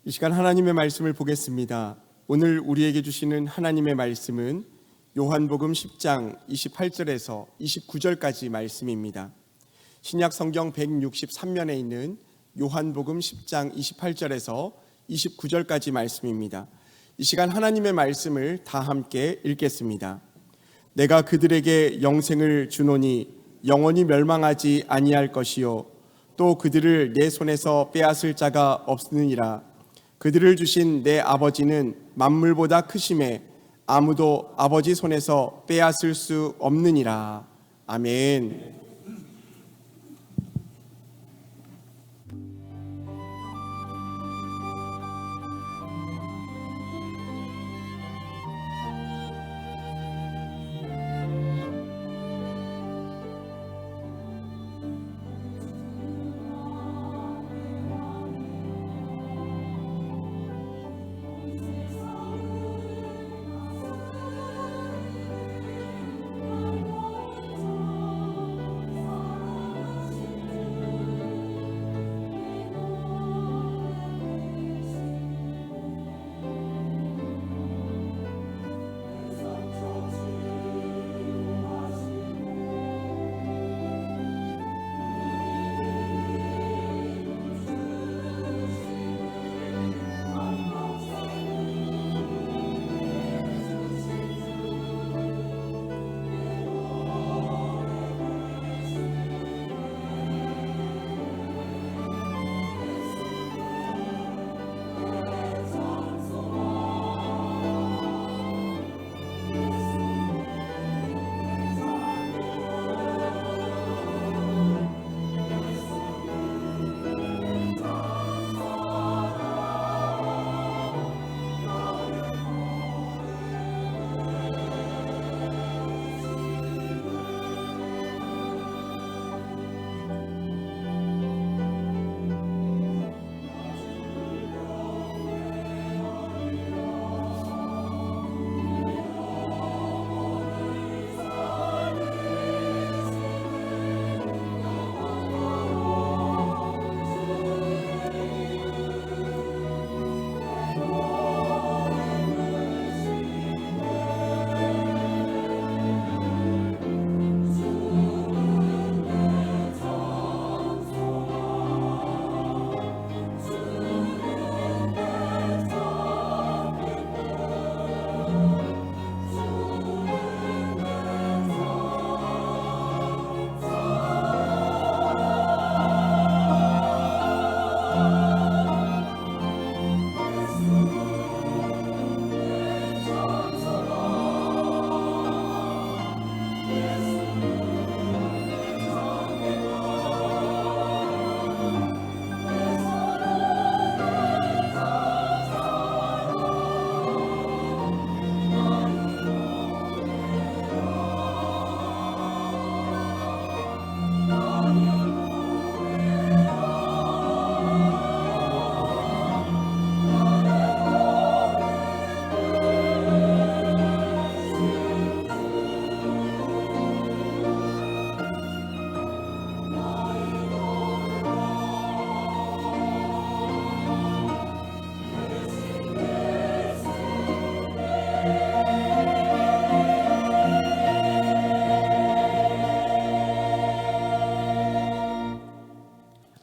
이 시간 하나님의 말씀을 보겠습니다. 오늘 우리에게 주시는 하나님의 말씀은 요한복음 10장 28절에서 29절까지 말씀입니다. 신약 성경 163면에 있는 요한복음 10장 28절에서 29절까지 말씀입니다. 이 시간 하나님의 말씀을 다 함께 읽겠습니다. 내가 그들에게 영생을 주노니 영원히 멸망하지 아니할 것이요 또 그들을 내 손에서 빼앗을 자가 없느니라. 그들을 주신 내 아버지는 만물보다 크심에 아무도 아버지 손에서 빼앗을 수 없느니라. 아멘.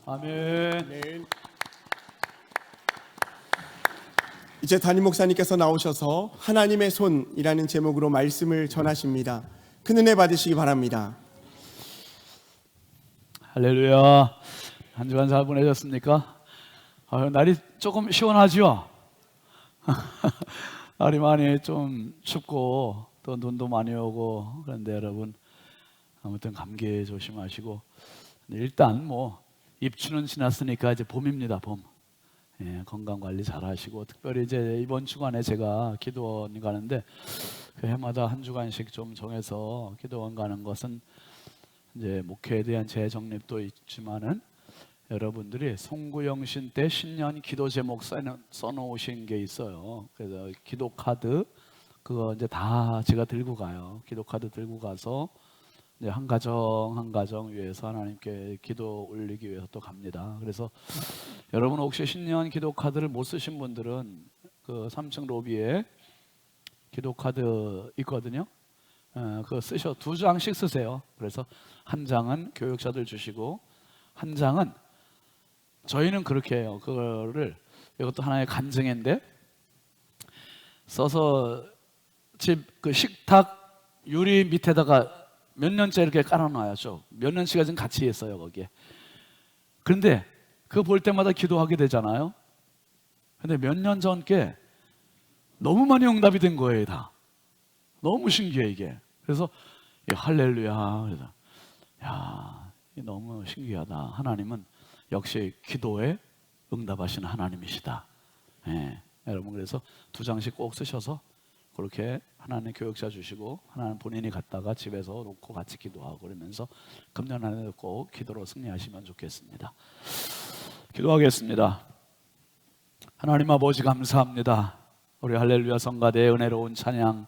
아멘. 이제 담임 목사님께서 나오셔서 하나님의 손이라는 제목으로 말씀을 전하십니다. 큰 은혜 받으시기 바랍니다. 할렐루야. 한 주간 잘 보내셨습니까? 날이 조금 시원하죠? 날이 많이 좀 춥고 또 눈도 많이 오고 그런데 여러분 아무튼 감기 조심하시고 일단 입추는 지났으니까 이제 봄입니다. 봄. 예, 건강 관리 잘 하시고 특별히 이제 이번 주간에 제가 기도원 가는데 그 해마다 한 주간씩 좀 정해서 기도원 가는 것은 이제 목회에 대한 재정립도 있지만은 여러분들이 송구영신 때 신년 기도 제목 써놓으신 게 있어요. 그래서 기도 카드 그거 이제 다 제가 들고 가요. 기도 카드 들고 가서 이제 한 가정 한 가정 위해서 하나님께 기도 올리기 위해서 또 갑니다. 그래서 여러분 혹시 신년 기도 카드를 못 쓰신 분들은 그 3층 로비에 기도 카드 있거든요. 그거 쓰셔 2장씩 쓰세요. 그래서 한 장은 교육자들 주시고 한 장은 저희는 그렇게 해요. 그거를 이것도 하나의 간증인데 써서 집 그 식탁 유리 밑에다가 몇 년째 이렇게 깔아놔야죠. 몇 년치가 지금 같이 있어요 거기에. 그런데 그거 볼 때마다 기도하게 되잖아요. 근데 몇 년 전께 너무 많이 응답이 된 거예요 다. 너무 신기해 이게. 그래서 할렐루야. 그래서 야, 너무 신기하다. 하나님은 역시 기도에 응답하시는 하나님이시다. 예, 여러분 그래서 2장씩 꼭 쓰셔서 그렇게 하나님 교육자 주시고 하나님 본인이 갔다가 집에서 놓고 같이 기도하고 그러면서 금년 안에도 꼭 기도로 승리하시면 좋겠습니다. 기도하겠습니다. 하나님 아버지 감사합니다. 우리 할렐루야 성가대의 은혜로운 찬양,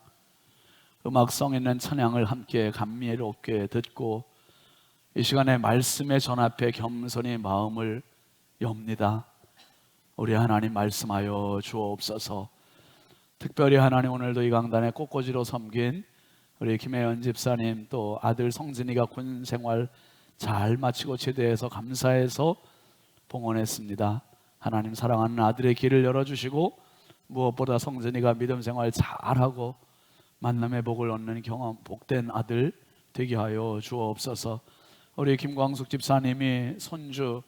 음악성 있는 찬양을 함께 감미롭게 듣고 이 시간에 말씀의 전 앞에 겸손히 마음을 엽니다. 우리 하나님 말씀하여 주옵소서. 특별히 하나님 오늘도 이 강단에 꽃꽂이로 섬긴 우리 김혜연 집사님 또 아들 성진이가 군 생활 잘 마치고 제대해서 감사해서 봉헌했습니다. 하나님 사랑하는 아들의 길을 열어주시고 무엇보다 성진이가 믿음 생활 잘하고 만남의 복을 얻는 경험 복된 아들 되게 하여 주옵소서. 우리 김광숙 집사님이 손주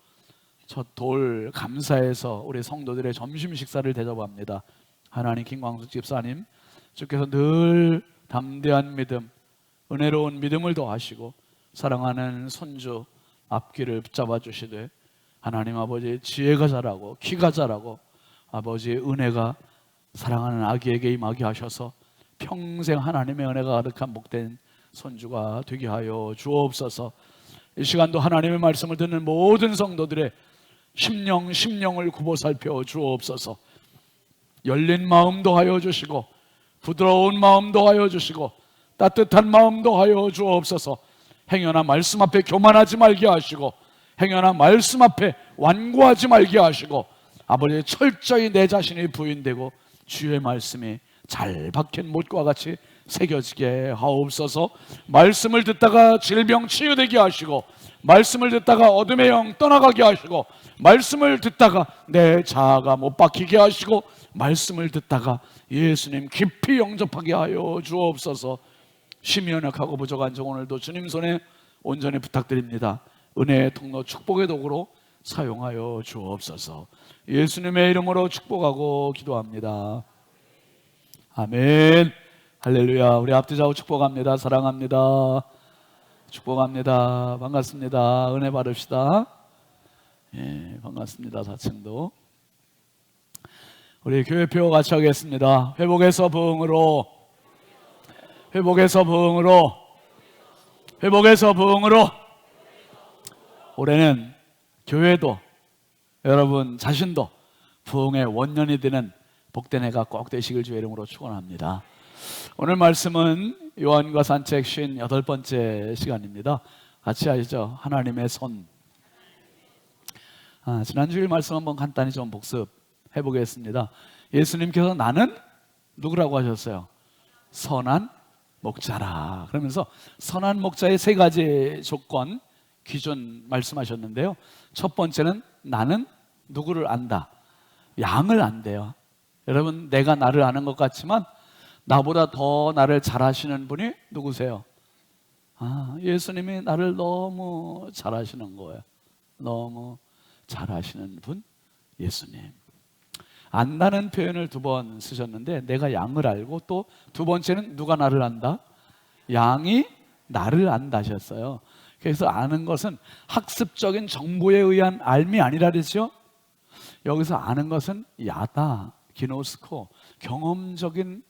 첫 돌 감사해서 우리 성도들의 점심 식사를 대접합니다. 하나님 김광숙 집사님 주께서 늘 담대한 믿음 은혜로운 믿음을 더하시고 사랑하는 손주 앞길을 붙잡아 주시되 하나님 아버지 지혜가 자라고 키가 자라고 아버지의 은혜가 사랑하는 아기에게 임하게 하셔서 평생 하나님의 은혜가 가득한 복된 손주가 되게 하여 주옵소서. 이 시간도 하나님의 말씀을 듣는 모든 성도들의 심령을 굽어 살펴 주옵소서. 열린 마음도 하여 주시고 부드러운 마음도 하여 주시고 따뜻한 마음도 하여 주옵소서. 행여나 말씀 앞에 교만하지 말게 하시고 행여나 말씀 앞에 완고하지 말게 하시고 아버지 철저히 내 자신이 부인되고 주의 말씀이 잘 박힌 못과 같이 새겨지게 하옵소서. 말씀을 듣다가 질병 치유되게 하시고 말씀을 듣다가 어둠의 영 떠나가게 하시고 말씀을 듣다가 내 자아가 못 박히게 하시고 말씀을 듣다가 예수님 깊이 영접하게 하여 주옵소서. 심히 연약하고 부족한 저 오늘도 주님 손에 온전히 부탁드립니다. 은혜의 통로 축복의 도구로 사용하여 주옵소서. 예수님의 이름으로 축복하고 기도합니다. 아멘. 할렐루야. 우리 앞뒤 좌우 축복합니다. 사랑합니다. 축복합니다. 반갑습니다. 은혜 받읍시다. 예, 반갑습니다. 4층도 우리 교회표 같이 하겠습니다. 회복에서 부흥으로, 회복에서 부흥으로, 회복에서 부흥으로. 올해는 교회도 여러분 자신도 부흥의 원년이 되는 복된 해가 꼭 되시길 주의 이름으로 축원합니다. 오늘 말씀은 요한과 산책 58번째 시간입니다. 같이 하시죠. 하나님의 손. 지난 주일 말씀 한번 간단히 좀 복습해 보겠습니다. 예수님께서 나는 누구라고 하셨어요? 선한 목자라. 그러면서 선한 목자의 3가지 조건, 기준 말씀하셨는데요. 첫 번째는 나는 누구를 안다. 양을 안대요. 여러분 내가 나를 아는 것 같지만 나보다 더 나를 잘 아시는 분이 누구세요? 예수님이 나를 너무 잘 아시는 거예요. 너무 잘 아시는 분 예수님. 안다는 표현을 2번 쓰셨는데 내가 양을 알고 또 2번째는 누가 나를 안다? 양이 나를 안다 하셨어요. 그래서 아는 것은 학습적인 정보에 의한 알미 아니라 그랬죠. 여기서 아는 것은 야다, 기노스코, 경험적인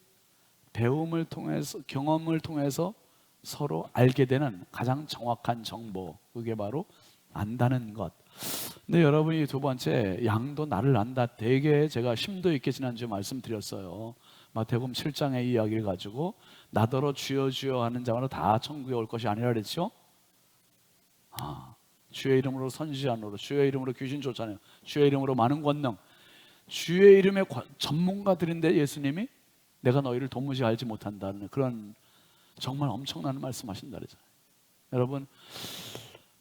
배움을 통해서 경험을 통해서 서로 알게 되는 가장 정확한 정보, 그게 바로 안다는 것. 근데 여러분이 2번째 양도 나를 안다, 되게 제가 심도 있게 지난주에 말씀드렸어요. 마태복음 7장의 이야기를 가지고 나더러 주여 주여 하는 자마다 다 천국에 올 것이 아니라 그랬죠. 주의 이름으로 선지자노로, 주의 이름으로 귀신 쫓아내요, 주의 이름으로 많은 권능, 주의 이름의 전문가들인데 예수님이 내가 너희를 도무지 알지 못한다는 그런 정말 엄청난 말씀하신다 그러잖아요. 여러분,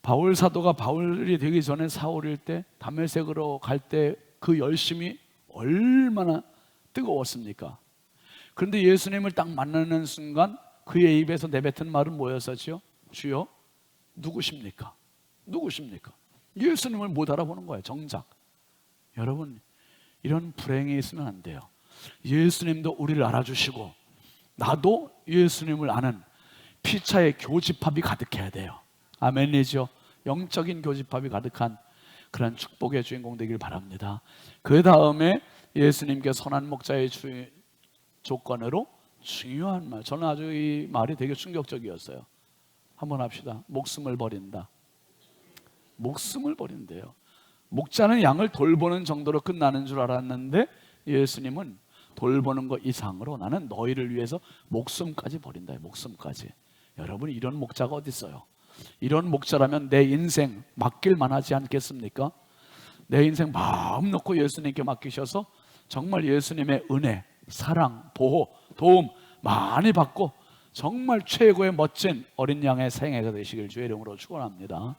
바울 사도가 바울이 되기 전에 사울일 때 다메섹으로 갈 때 그 열심이 얼마나 뜨거웠습니까? 그런데 예수님을 딱 만나는 순간 그의 입에서 내뱉은 말은 뭐였었죠? 주여 누구십니까? 누구십니까? 예수님을 못 알아보는 거예요, 정작. 여러분, 이런 불행이 있으면 안 돼요. 예수님도 우리를 알아주시고 나도 예수님을 아는 피차의 교집합이 가득해야 돼요. 아멘이죠. 영적인 교집합이 가득한 그런 축복의 주인공 되길 바랍니다. 그 다음에 예수님께 선한 목자의 조건으로 중요한 말, 저는 아주 이 말이 되게 충격적이었어요. 한번 합시다. 목숨을 버린다. 목숨을 버린대요. 목자는 양을 돌보는 정도로 끝나는 줄 알았는데 예수님은 돌보는 것 이상으로 나는 너희를 위해서 목숨까지 버린다. 목숨까지. 여러분, 이런 목자가 어디 있어요? 이런 목자라면 내 인생 맡길만 하지 않겠습니까? 내 인생 마음 놓고 예수님께 맡기셔서 정말 예수님의 은혜, 사랑, 보호, 도움 많이 받고 정말 최고의 멋진 어린 양의 생애가 되시길 주의 이름으로 축원합니다.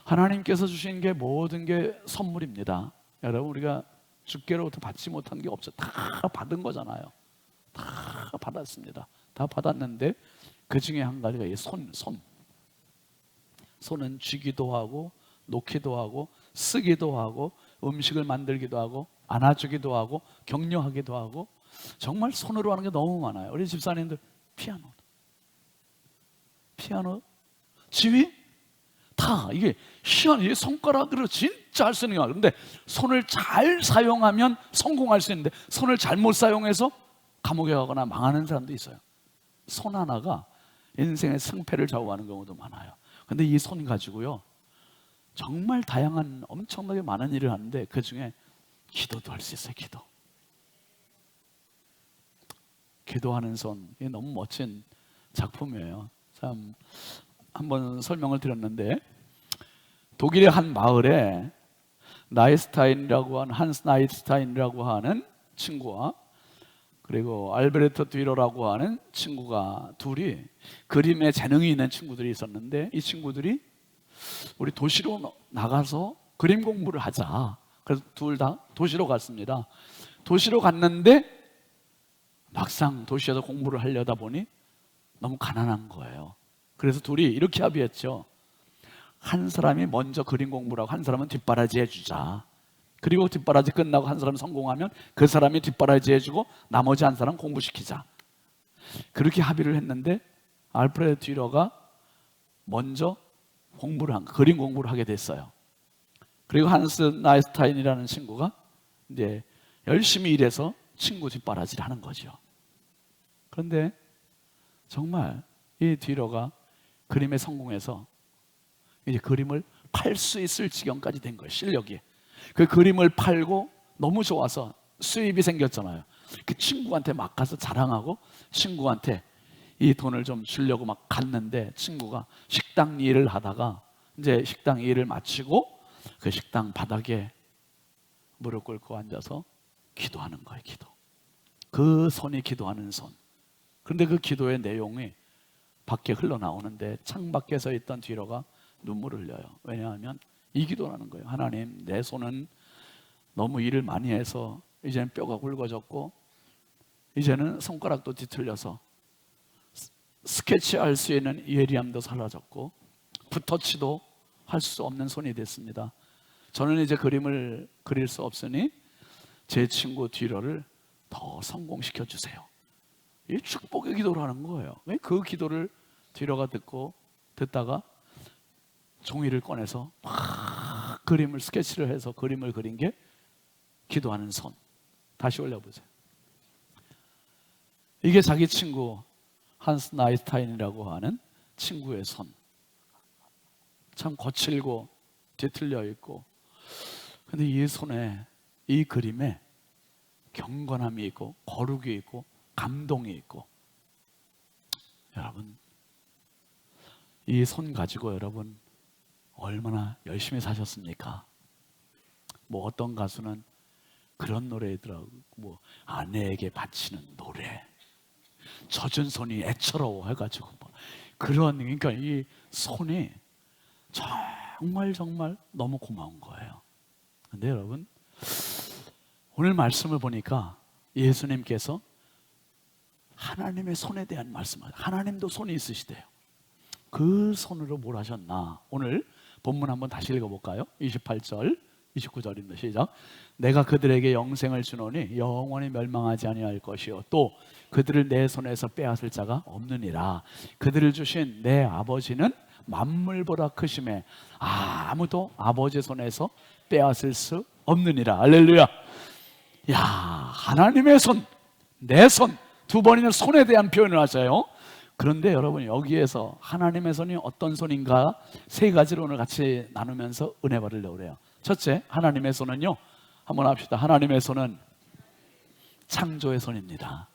하나님께서 주신 게 모든 게 선물입니다. 여러분, 우리가 주께로부터 받지 못한 게 없어요. 다 받은 거잖아요. 다 받았습니다. 다 받았는데 그 중에 한 가지가 이 손. 손은 쥐기도 하고 놓기도 하고 쓰기도 하고 음식을 만들기도 하고 안아주기도 하고 격려하기도 하고 정말 손으로 하는 게 너무 많아요. 우리 집사님들 피아노, 지휘 다 이게 희한해. 손가락으로 진짜 할 수 있는 게 많아요. 그런데 손을 잘 사용하면 성공할 수 있는데 손을 잘못 사용해서 감옥에 가거나 망하는 사람도 있어요. 손 하나가 인생의 승패를 좌우하는 경우도 많아요. 근데 이 손 가지고요 정말 다양한 엄청나게 많은 일을 하는데 그 중에 기도도 할 수 있어요. 기도하는 손, 이게 너무 멋진 작품이에요. 참 한번 설명을 드렸는데 독일의 한 마을에 한스 나이스타인이라고 하는 친구와 그리고 알베르토 뒤로라고 하는 친구가 둘이 그림에 재능이 있는 친구들이 있었는데 이 친구들이 우리 도시로 나가서 그림 공부를 하자. 그래서 둘 다 도시로 갔습니다. 도시로 갔는데 막상 도시에서 공부를 하려다 보니 너무 가난한 거예요. 그래서 둘이 이렇게 합의했죠. 한 사람이 먼저 그림 공부를 하고 한 사람은 뒷바라지 해주자. 그리고 뒷바라지 끝나고 한 사람이 성공하면 그 사람이 뒷바라지 해주고 나머지 한 사람 공부시키자. 그렇게 합의를 했는데 알프레드 뒤러가 먼저 그림 공부를 하게 됐어요. 그리고 한스 나이스타인이라는 친구가 이제 열심히 일해서 친구 뒷바라지를 하는 거죠. 그런데 정말 이 뒤러가 그림에 성공해서 이제 그림을 팔 수 있을 지경까지 된 거예요. 실력이. 그 그림을 팔고 너무 좋아서 수입이 생겼잖아요. 그 친구한테 막 가서 자랑하고 친구한테 이 돈을 좀 주려고 막 갔는데 친구가 식당 일을 하다가 이제 식당 일을 마치고 그 식당 바닥에 무릎 꿇고 앉아서 기도하는 거예요. 그 손이 기도하는 손. 그런데 그 기도의 내용이 밖에 흘러나오는데 창밖에 서 있던 뒤로가 눈물을 흘려요. 왜냐하면 이 기도라는 거예요. 하나님, 내 손은 너무 일을 많이 해서 이제는 뼈가 굵어졌고 이제는 손가락도 뒤틀려서 스케치할 수 있는 예리함도 사라졌고 붓터치도 할 수 없는 손이 됐습니다. 저는 이제 그림을 그릴 수 없으니 제 친구 뒤로를 더 성공시켜 주세요. 이 축복의 기도를 하는 거예요. 그 기도를 뒤로가 듣다가 종이를 꺼내서 막 그림을 스케치를 해서 그림을 그린 게 기도하는 손. 다시 올려보세요. 이게 자기 친구 한스 나이스타인이라고 하는 친구의 손. 참 거칠고 뒤틀려 있고 근데 이 손에 이 그림에 경건함이 있고 거룩이 있고 감동이 있고. 여러분, 이 손 가지고 여러분 얼마나 열심히 사셨습니까? 뭐 어떤 가수는 그런 노래더라고. 뭐 아내에게 바치는 노래, 젖은 손이 애처로워 해가지고 뭐 그런, 그러니까 이 손이 정말 정말 너무 고마운 거예요. 근데 여러분, 오늘 말씀을 보니까 예수님께서 하나님의 손에 대한 말씀을, 하나님도 손이 있으시대요. 그 손으로 뭘 하셨나? 오늘 본문 한번 다시 읽어볼까요? 28절 29절입니다. 시작. 내가 그들에게 영생을 주노니 영원히 멸망하지 아니할 것이요 또 그들을 내 손에서 빼앗을 자가 없느니라. 그들을 주신 내 아버지는 만물보다 크심에 아무도 아버지 손에서 빼앗을 수 없느니라. 할렐루야. 야, 하나님의 손, 내 손, 두 번이나 손에 대한 표현을 하셔요. 그런데 여러분, 여기에서 하나님의 손이 어떤 손인가 세 가지로 오늘 같이 나누면서 은혜 받으려고 그래요. 첫째, 하나님의 손은요, 한번 합시다. 하나님의 손은 창조의 손입니다.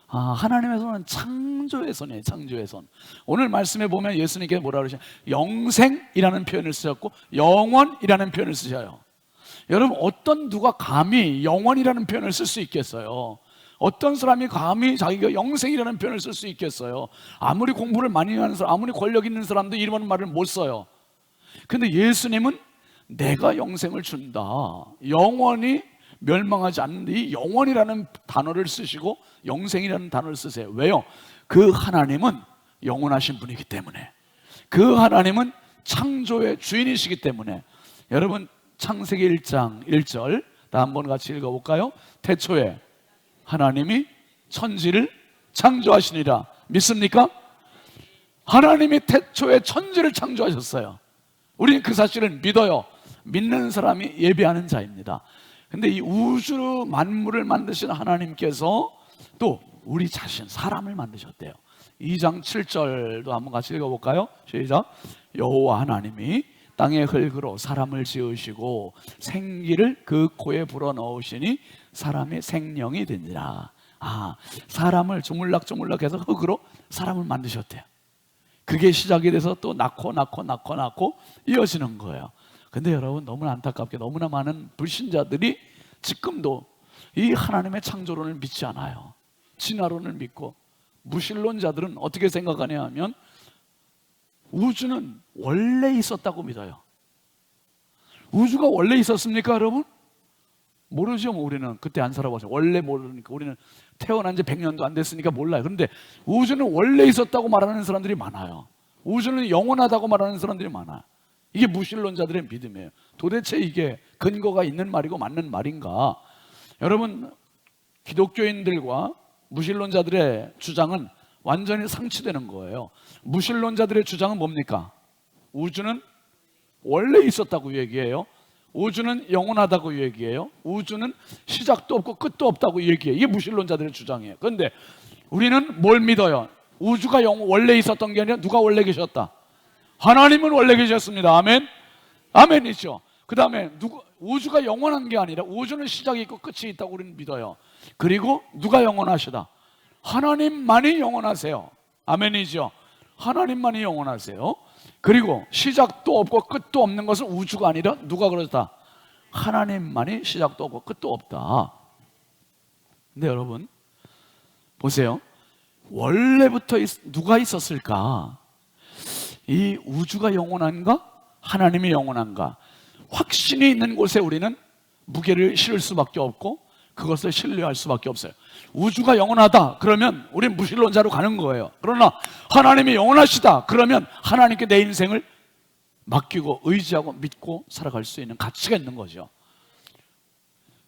하나님의 손은 창조의 손이에요. 창조의 손. 오늘 말씀에 보면 예수님께 뭐라 그러시냐, 영생이라는 표현을 쓰셨고 영원이라는 표현을 쓰셔요. 여러분, 어떤 누가 감히 영원이라는 표현을 쓸 수 있겠어요? 어떤 사람이 감히 자기가 영생이라는 표현을 쓸 수 있겠어요? 아무리 공부를 많이 하는 사람, 아무리 권력 있는 사람도 이런 말을 못 써요. 근데 예수님은 내가 영생을 준다, 영원히 멸망하지 않는데, 이 영원이라는 단어를 쓰시고 영생이라는 단어를 쓰세요. 왜요? 그 하나님은 영원하신 분이기 때문에, 그 하나님은 창조의 주인이시기 때문에. 여러분, 창세기 1장 1절 다 한번 같이 읽어볼까요? 태초에 하나님이 천지를 창조하시니라. 믿습니까? 하나님이 태초에 천지를 창조하셨어요. 우리는 그 사실을 믿어요. 믿는 사람이 예배하는 자입니다. 근데 이 우주 만물을 만드신 하나님께서 또 우리 자신, 사람을 만드셨대요. 2장 7절도 한번 같이 읽어볼까요? 시작. 여호와 하나님이 땅의 흙으로 사람을 지으시고 생기를 그 코에 불어넣으시니 사람의 생명이 되니라. 사람을 조물락조물락해서 흙으로 사람을 만드셨대요. 그게 시작이 돼서 또 낳고 이어지는 거예요. 근데 여러분, 너무나 안타깝게 너무나 많은 불신자들이 지금도 이 하나님의 창조론을 믿지 않아요. 진화론을 믿고, 무신론자들은 어떻게 생각하냐 하면 우주는 원래 있었다고 믿어요. 우주가 원래 있었습니까, 여러분? 모르죠. 우리는 그때 안 살아봐서 원래 모르니까. 우리는 태어난 지 100년도 안 됐으니까 몰라요. 그런데 우주는 원래 있었다고 말하는 사람들이 많아요. 우주는 영원하다고 말하는 사람들이 많아요. 이게 무신론자들의 믿음이에요. 도대체 이게 근거가 있는 말이고 맞는 말인가? 여러분, 기독교인들과 무신론자들의 주장은 완전히 상치되는 거예요. 무신론자들의 주장은 뭡니까? 우주는 원래 있었다고 얘기해요. 우주는 영원하다고 얘기해요. 우주는 시작도 없고 끝도 없다고 얘기해요. 이게 무신론자들의 주장이에요. 그런데 우리는 뭘 믿어요? 우주가 원래 있었던 게 아니라 누가 원래 계셨다? 하나님은 원래 계셨습니다. 아멘? 아멘이죠. 그 다음에 우주가 영원한 게 아니라 우주는 시작이 있고 끝이 있다고 우리는 믿어요. 그리고 누가 영원하시다? 하나님만이 영원하세요. 아멘이죠. 하나님만이 영원하세요. 그리고 시작도 없고 끝도 없는 것은 우주가 아니라 누가 그러다? 하나님만이 시작도 없고 끝도 없다. 근데 여러분 보세요. 원래부터 누가 있었을까? 이 우주가 영원한가? 하나님이 영원한가? 확신이 있는 곳에 우리는 무게를 실을 수밖에 없고 그것을 신뢰할 수밖에 없어요. 우주가 영원하다 그러면 우리는 무신론자로 가는 거예요. 그러나 하나님이 영원하시다 그러면 하나님께 내 인생을 맡기고 의지하고 믿고 살아갈 수 있는 가치가 있는 거죠.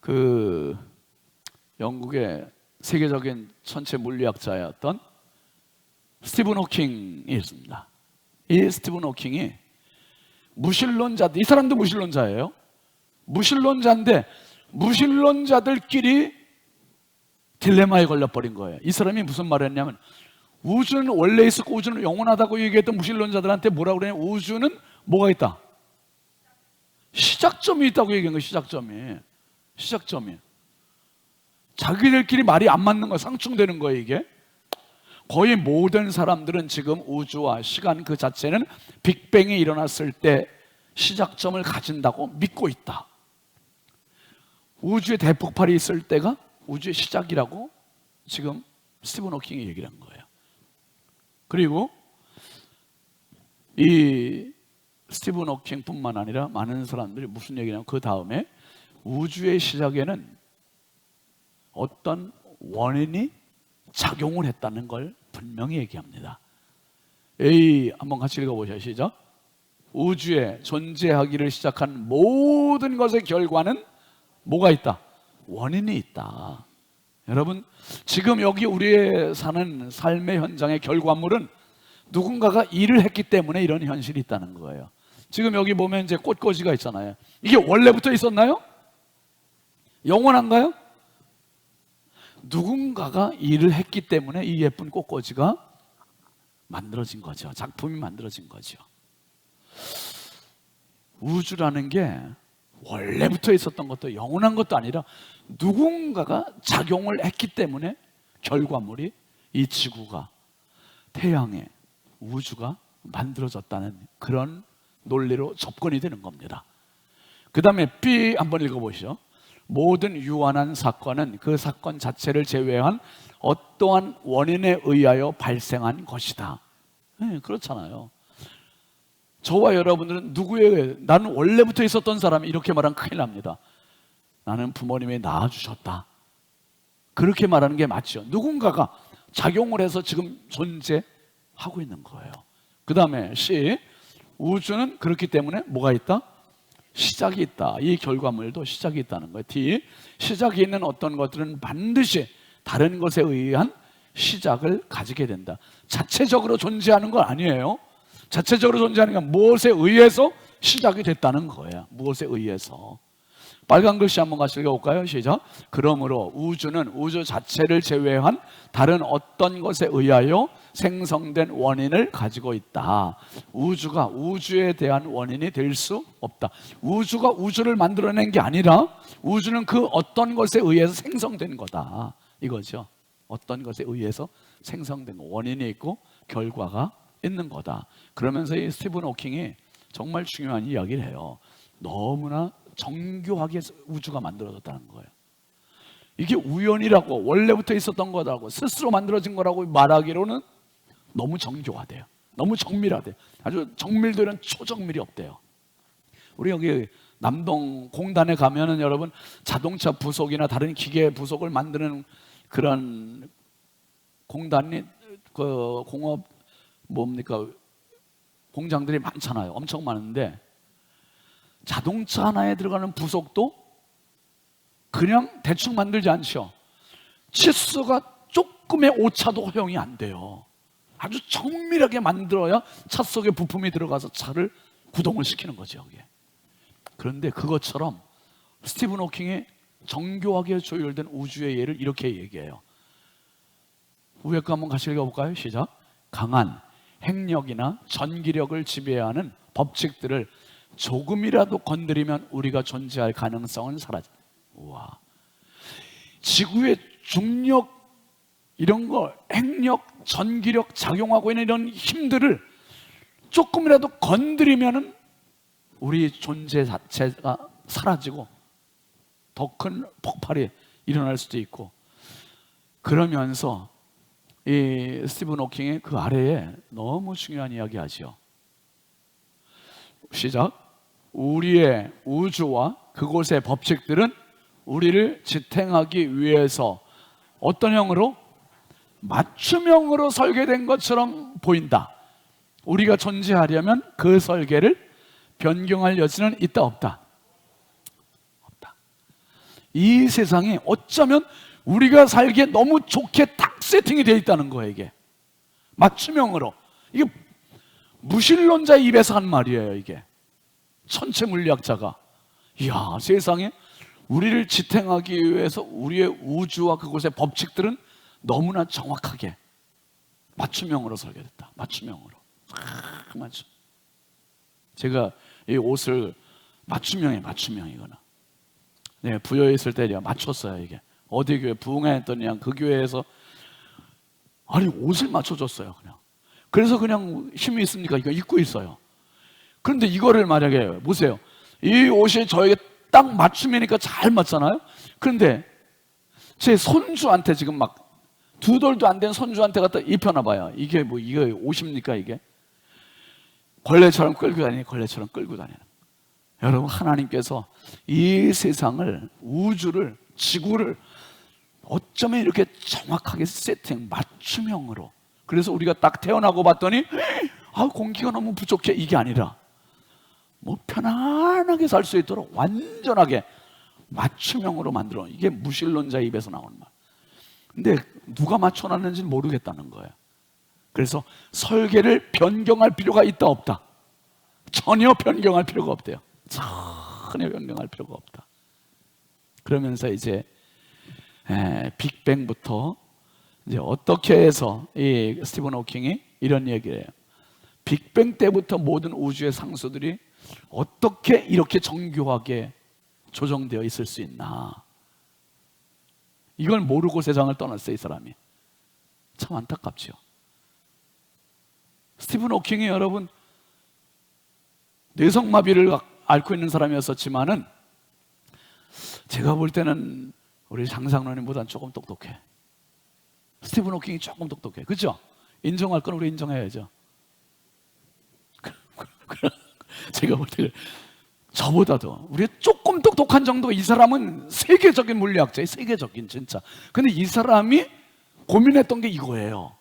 그 영국의 세계적인 천체 물리학자였던 스티븐 호킹이 있습니다. 이 스티븐 호킹이 무신론자들, 이 사람도 무신론자예요. 무신론자인데 무신론자들끼리 딜레마에 걸려버린 거예요. 이 사람이 무슨 말을 했냐면 우주는 원래 있었고 우주는 영원하다고 얘기했던 무신론자들한테 뭐라고 그러냐, 우주는 뭐가 있다? 시작점이 있다고 얘기한 거예요. 시작점이. 자기들끼리 말이 안 맞는 거예요. 상충되는 거예요, 이게. 거의 모든 사람들은 지금 우주와 시간 그 자체는 빅뱅이 일어났을 때 시작점을 가진다고 믿고 있다. 우주의 대폭발이 있을 때가 우주의 시작이라고 지금 스티븐 호킹이 얘기를 한 거예요. 그리고 이 스티븐 호킹뿐만 아니라 많은 사람들이 무슨 얘기냐면 그 다음에 우주의 시작에는 어떤 원인이 작용을 했다는 걸 분명히 얘기합니다. 한번 같이 읽어보셔요. 시작. 우주에 존재하기를 시작한 모든 것의 결과는 뭐가 있다? 원인이 있다. 여러분, 지금 여기 우리의 사는 삶의 현장의 결과물은 누군가가 일을 했기 때문에 이런 현실이 있다는 거예요. 지금 여기 보면 이제 꽃꽂이가 있잖아요. 이게 원래부터 있었나요? 영원한가요? 누군가가 일을 했기 때문에 이 예쁜 꽃꽂이가 만들어진 거죠. 작품이 만들어진 거죠. 우주라는 게 원래부터 있었던 것도 영원한 것도 아니라 누군가가 작용을 했기 때문에 결과물이 이 지구가, 태양에, 우주가 만들어졌다는 그런 논리로 접근이 되는 겁니다. 그 다음에 B 한번 읽어보시죠. 모든 유한한 사건은 그 사건 자체를 제외한 어떠한 원인에 의하여 발생한 것이다. 네, 그렇잖아요. 저와 여러분들은 누구에 의해, 나는 원래부터 있었던 사람이 이렇게 말하면 큰일 납니다. 나는 부모님이 낳아주셨다. 그렇게 말하는 게 맞죠. 누군가가 작용을 해서 지금 존재하고 있는 거예요. 그 다음에 C, 우주는 그렇기 때문에 뭐가 있다? 시작이 있다. 이 결과물도 시작이 있다는 거예요. D, 시작이 있는 어떤 것들은 반드시 다른 것에 의한 시작을 가지게 된다. 자체적으로 존재하는 건 아니에요. 자체적으로 존재하는 건 무엇에 의해서 시작이 됐다는 거예요. 무엇에 의해서. 빨간 글씨 한번 같이 읽어볼까요? 시작. 그러므로 우주는 우주 자체를 제외한 다른 어떤 것에 의하여 생성된 원인을 가지고 있다. 우주가 우주에 대한 원인이 될 수 없다. 우주가 우주를 만들어낸 게 아니라 우주는 그 어떤 것에 의해서 생성된 거다. 이거죠. 어떤 것에 의해서 생성된 거. 원인이 있고 결과가 있는 거다. 그러면서 이 스티븐 호킹이 정말 중요한 이야기를 해요. 너무나 정교하게 우주가 만들어졌다는 거예요. 이게 우연이라고, 원래부터 있었던 거라고, 스스로 만들어진 거라고 말하기로는 너무 정교하대요. 너무 정밀하대요. 아주 정밀도는 초정밀이 없대요. 우리 여기 남동 공단에 가면은 여러분 자동차 부속이나 다른 기계 부속을 만드는 그런 공단이, 그 공업 뭡니까, 공장들이 많잖아요. 엄청 많은데 자동차 하나에 들어가는 부속도 그냥 대충 만들지 않죠. 치수가 조금의 오차도 허용이 안 돼요. 아주 정밀하게 만들어야 차 속에 부품이 들어가서 차를 구동을 시키는 거죠, 여기에. 그런데 그것처럼 스티븐 호킹이 정교하게 조율된 우주의 예를 이렇게 얘기해요. 위에 거 한번 같이 읽어볼까요? 시작. 강한 핵력이나 전기력을 지배하는 법칙들을 조금이라도 건드리면 우리가 존재할 가능성은 사라져. 우와. 지구의 중력, 이런 거, 핵력, 전기력 작용하고 있는 이런 힘들을 조금이라도 건드리면은 우리 존재 자체가 사라지고 더 큰 폭발이 일어날 수도 있고, 그러면서 이 스티븐 호킹이 그 아래에 너무 중요한 이야기 하죠. 시작. 우리의 우주와 그곳의 법칙들은 우리를 지탱하기 위해서 어떤 형으로? 맞춤형으로 설계된 것처럼 보인다. 우리가 존재하려면 그 설계를 변경할 여지는 있다 없다? 없다. 이 세상에 어쩌면 우리가 살기에 너무 좋게 딱 세팅이 되어 있다는 거예요. 이게 맞춤형으로. 이게 무신론자 입에서 한 말이에요. 이게 천체 물리학자가, 이야, 세상에 우리를 지탱하기 위해서 우리의 우주와 그곳의 법칙들은 너무나 정확하게 맞춤형으로 설계됐다. 맞춤형으로. 맞춤. 제가 이 옷을 맞춤형이거나, 네, 부여했을 때 제가 맞췄어요. 이게 어디 교회 부흥했더니 그냥 그 교회에서 아니 옷을 맞춰줬어요. 그냥. 그래서 그냥 힘이 있으니까 이거 입고 있어요. 그런데 이거를 만약에 보세요. 이 옷이 저에게 딱 맞춤이니까 잘 맞잖아요. 그런데 제 손주한테 지금 막 2돌도 안 된 손주한테 갖다 입혀나 봐요. 이게 뭐 이거 옷입니까 이게? 걸레처럼 끌고 다니는, 걸레처럼 끌고 다니는. 여러분, 하나님께서 이 세상을, 우주를, 지구를 어쩌면 이렇게 정확하게 세팅, 맞춤형으로. 그래서 우리가 딱 태어나고 봤더니 공기가 너무 부족해, 이게 아니라 뭐 편안하게 살 수 있도록 완전하게 맞춤형으로 만들어. 이게 무신론자 입에서 나오는 말. 근데 누가 맞춰놨는지는 모르겠다는 거예요. 그래서 설계를 변경할 필요가 있다 없다? 전혀 변경할 필요가 없대요. 전혀 변경할 필요가 없다. 그러면서 이제 빅뱅부터 이제 어떻게 해서 이 스티븐 호킹이 이런 얘기를 해요. 빅뱅 때부터 모든 우주의 상수들이 어떻게 이렇게 정교하게 조정되어 있을 수 있나? 이걸 모르고 세상을 떠났어요, 이 사람이. 참 안타깝죠. 스티븐 호킹이 여러분 뇌성마비를 앓고 있는 사람이었었지만은 제가 볼 때는 우리 장상로님보다는 조금 똑똑해. 스티븐 호킹이 조금 똑똑해. 그렇죠? 인정할 건 우리 인정해야죠. 제가 볼 때 저보다도 우리 조금 똑똑한 정도. 이 사람은 세계적인 물리학자예요. 세계적인 진짜. 근데 이 사람이 고민했던 게 이거예요.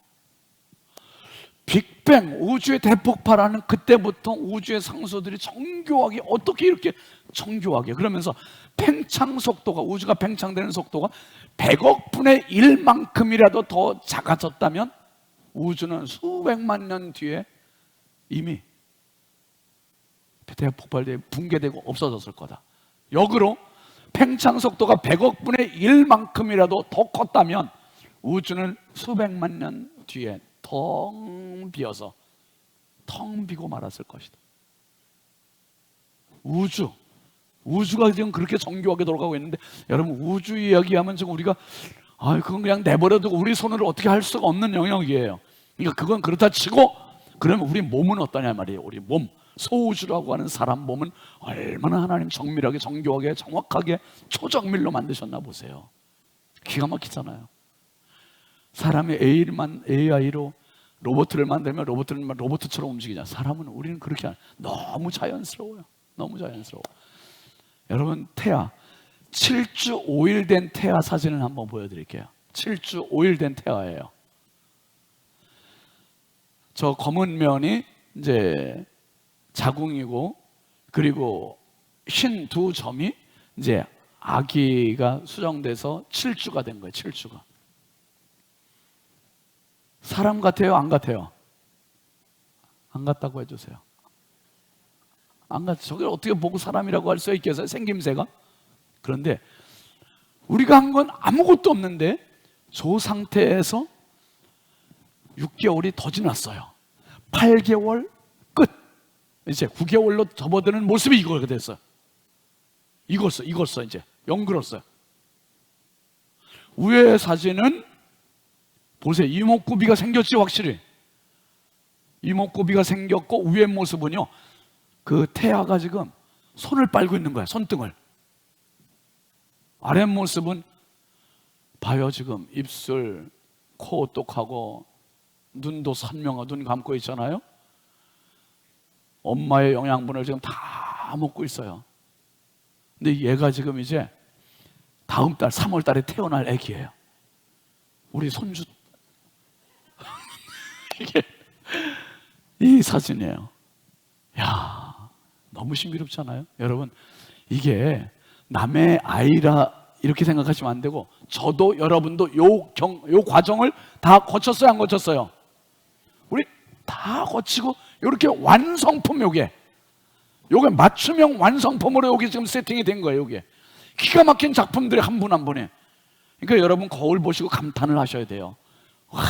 빅뱅, 우주의 대폭발하는 그때부터 우주의 상수들이 정교하게, 어떻게 이렇게 정교하게, 그러면서 팽창 속도가, 우주가 팽창되는 속도가 100억 분의 1만큼이라도 더 작아졌다면 우주는 수백만 년 뒤에 이미 대폭발되고 붕괴되고 없어졌을 거다. 역으로 팽창 속도가 100억 분의 1만큼이라도 더 컸다면 우주는 수백만 년 뒤에 텅 비어서 텅 비고 말았을 것이다. 우주가 지금 그렇게 정교하게 돌아가고 있는데, 여러분, 우주 이야기하면 지금 우리가 그건 그냥 내버려두고 우리 손으로 어떻게 할 수가 없는 영역이에요. 그러니까 그건 그렇다 치고, 그러면 우리 몸은 어떠냐 말이에요. 우리 몸, 소우주라고 하는 사람 몸은 얼마나 하나님 정밀하게, 정교하게, 정확하게 초정밀로 만드셨나 보세요. 기가 막히잖아요. 사람이 AI로 로봇을 만들면 로봇처럼 움직이잖아요. 사람은, 우리는 그렇게 너무 자연스러워요. 너무 자연스러워. 여러분, 태아 7주 5일 된 태아 사진을 한번 보여드릴게요. 7주 5일 된 태아예요. 저 검은 면이 이제 자궁이고, 그리고 흰 두 점이 이제 아기가 수정돼서 7주가 된 거예요. 7주가. 사람 같아요? 안 같아요? 안 같다고 해주세요. 안 같아요. 저걸 어떻게 보고 사람이라고 할 수 있겠어요? 생김새가? 그런데 우리가 한 건 아무것도 없는데 저 상태에서 6개월이 더 지났어요. 8개월 끝. 이제 9개월로 접어드는 모습이 이거가 됐어요. 익었어 이제 영글었어요. 위에 사진은 보세요. 이목구비가 생겼지, 확실히. 이목구비가 생겼고, 위에 모습은요, 그 태아가 지금 손을 빨고 있는 거야, 손등을. 아래 모습은 봐요. 지금 입술, 코 똑하고 눈도 선명하고 눈 감고 있잖아요. 엄마의 영양분을 지금 다 먹고 있어요. 근데 얘가 지금 이제 다음 달 3월 달에 태어날 애기예요. 우리 손주. 이게 이 사진이에요. 야, 너무 신비롭지 않아요? 여러분, 이게 남의 아이라 이렇게 생각하시면 안 되고, 저도 여러분도 요 과정을 다 거쳤어요, 안 거쳤어요? 우리 다 거치고 이렇게 완성품, 요게 맞춤형 완성품으로 여기 지금 세팅이 된 거예요. 요게 기가 막힌 작품들이 한 분 한 분에. 그러니까 여러분, 거울 보시고 감탄을 하셔야 돼요. 와,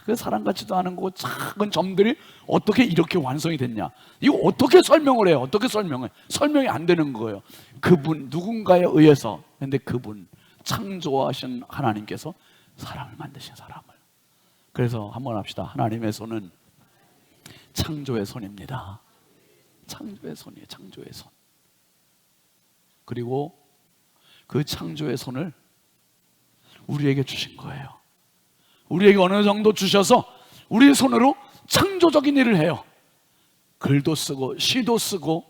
그 사람 같지도 않은 그 작은 점들이 어떻게 이렇게 완성이 됐냐? 이거 어떻게 설명을 해요? 어떻게 설명해? 설명이 안 되는 거예요. 그분, 누군가에 의해서. 근데 그분 창조하신 하나님께서 사람을 만드신 사람을. 그래서 한번 합시다. 하나님의 손은 창조의 손입니다. 창조의 손이에요. 창조의 손. 그리고 그 창조의 손을 우리에게 주신 거예요. 우리에게 어느 정도 주셔서 우리의 손으로 창조적인 일을 해요. 글도 쓰고 시도 쓰고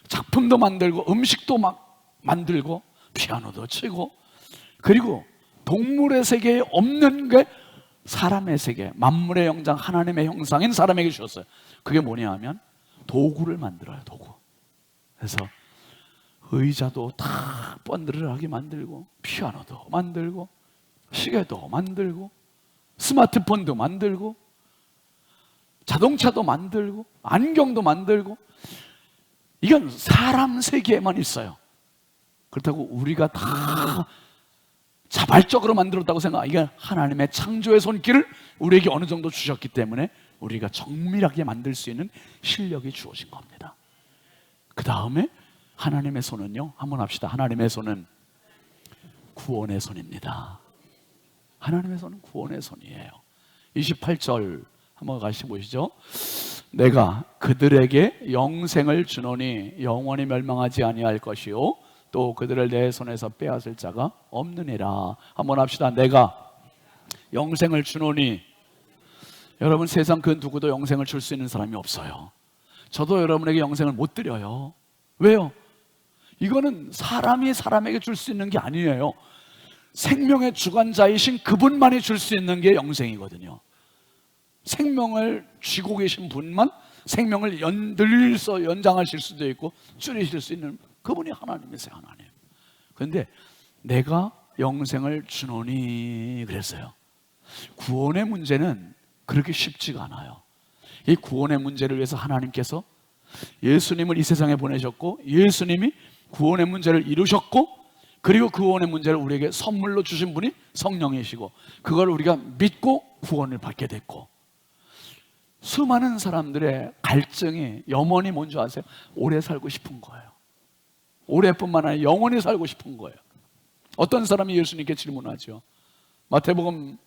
작품도 만들고 음식도 막 만들고 피아노도 치고, 그리고 동물의 세계에 없는 게 사람의 세계, 만물의 영장 하나님의 형상인 사람에게 주셨어요. 그게 뭐냐 하면 도구를 만들어요. 도구. 그래서 의자도 다 번드르르하게 만들고, 피아노도 만들고, 시계도 만들고, 스마트폰도 만들고, 자동차도 만들고, 안경도 만들고. 이건 사람 세계에만 있어요. 그렇다고 우리가 다 자발적으로 만들었다고 생각. 이게 하나님의 창조의 손길을 우리에게 어느 정도 주셨기 때문에 우리가 정밀하게 만들 수 있는 실력이 주어진 겁니다. 그 다음에 하나님의 손은요, 한번 합시다. 하나님의 손은 구원의 손입니다. 하나님의 손은 구원의 손이에요. 28절 한번 같이 보시죠. 내가 그들에게 영생을 주노니 영원히 멸망하지 아니할 것이요 또 그들을 내 손에서 빼앗을 자가 없느니라. 한번 합시다. 내가 영생을 주노니. 여러분, 세상 그 누구도 영생을 줄 수 있는 사람이 없어요. 저도 여러분에게 영생을 못 드려요. 왜요? 이거는 사람이 사람에게 줄 수 있는 게 아니에요. 생명의 주관자이신 그분만이 줄 수 있는 게 영생이거든요. 생명을 쥐고 계신 분만 생명을 연장하실 수도 있고 줄이실 수 있는 그분이 하나님이세요. 하나님. 그런데 내가 영생을 주노니 그랬어요. 구원의 문제는 그렇게 쉽지가 않아요. 이 구원의 문제를 위해서 하나님께서 예수님을 이 세상에 보내셨고, 예수님이 구원의 문제를 이루셨고, 그리고 그 구원의 문제를 우리에게 선물로 주신 분이 성령이시고, 그걸 우리가 믿고 구원을 받게 됐고, 수많은 사람들의 갈증이 염원이 뭔지 아세요? 오래 살고 싶은 거예요. 오래뿐만 아니라 영원히 살고 싶은 거예요. 어떤 사람이 예수님께 질문하죠. 마태복음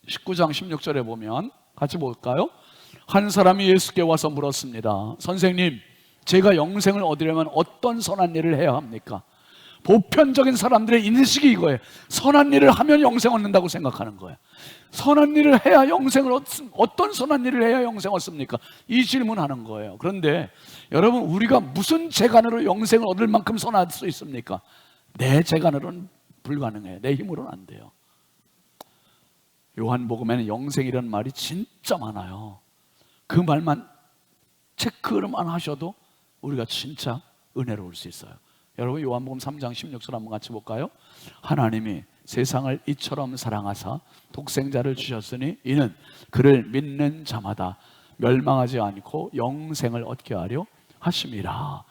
19장 16절에 보면 같이 볼까요? 한 사람이 예수께 와서 물었습니다. 선생님, 제가 영생을 얻으려면 어떤 선한 일을 해야 합니까? 보편적인 사람들의 인식이 이거예요. 선한 일을 하면 영생 얻는다고 생각하는 거예요. 선한 일을 해야 영생을 어떤 선한 일을 해야 영생 얻습니까? 이 질문하는 거예요. 그런데 여러분, 우리가 무슨 재간으로 영생을 얻을 만큼 선할 수 있습니까? 내 재간으로는 불가능해요. 내 힘으로는 안 돼요. 요한복음에는 영생이라는 말이 진짜 많아요. 그 말만 체크만 하셔도 우리가 진짜 은혜로울 수 있어요. 여러분, 요한복음 3장 16절 한번 같이 볼까요? 하나님이 세상을 이처럼 사랑하사 독생자를 주셨으니 이는 그를 믿는 자마다 멸망하지 않고 영생을 얻게 하려 하심이라.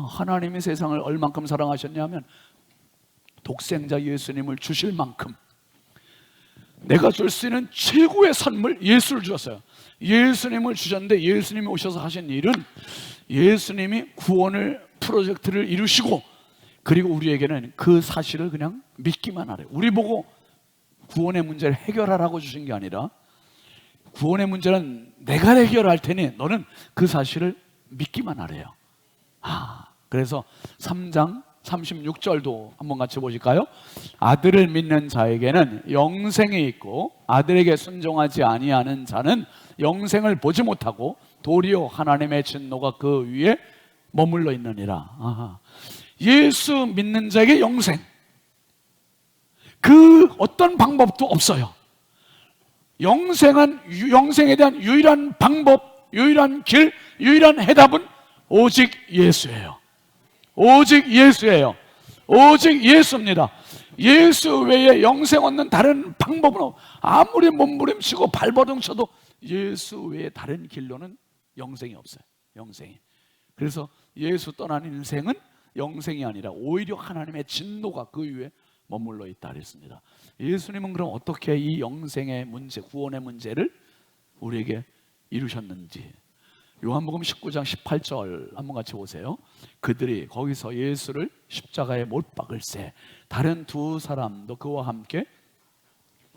하나님이 세상을 얼만큼 사랑하셨냐면 독생자 예수님을 주실 만큼 내가 줄 수 있는 최고의 선물 예수를 주셨어요. 예수님을 주셨는데 예수님이 오셔서 하신 일은 예수님이 구원을 프로젝트를 이루시고, 그리고 우리에게는 그 사실을 그냥 믿기만 하래요. 우리 보고 구원의 문제를 해결하라고 주신 게 아니라 구원의 문제는 내가 해결할 테니 너는 그 사실을 믿기만 하래요. 그래서 3장 36절도 한번 같이 보실까요? 아들을 믿는 자에게는 영생이 있고 아들에게 순종하지 아니하는 자는 영생을 보지 못하고 도리어 하나님의 진노가 그 위에 머물러 있느니라. 예수 믿는 자에게 영생, 그 어떤 방법도 없어요. 영생에 대한 유일한 방법, 유일한 길, 유일한 해답은 오직 예수예요. 오직 예수예요. 오직 예수입니다. 예수 외에 영생 얻는 다른 방법은 아무리 몸부림치고 발버둥 쳐도 예수 외에 다른 길로는 영생이 없어요. 영생이. 그래서 예수 떠난 인생은 영생이 아니라 오히려 하나님의 진노가 그 위에 머물러 있다 그랬습니다. 예수님은 그럼 어떻게 이 영생의 문제, 구원의 문제를 우리에게 이루셨는지. 요한복음 19장 18절 한번 같이 보세요. 그들이 거기서 예수를 십자가에 못 박을새 다른 두 사람도 그와 함께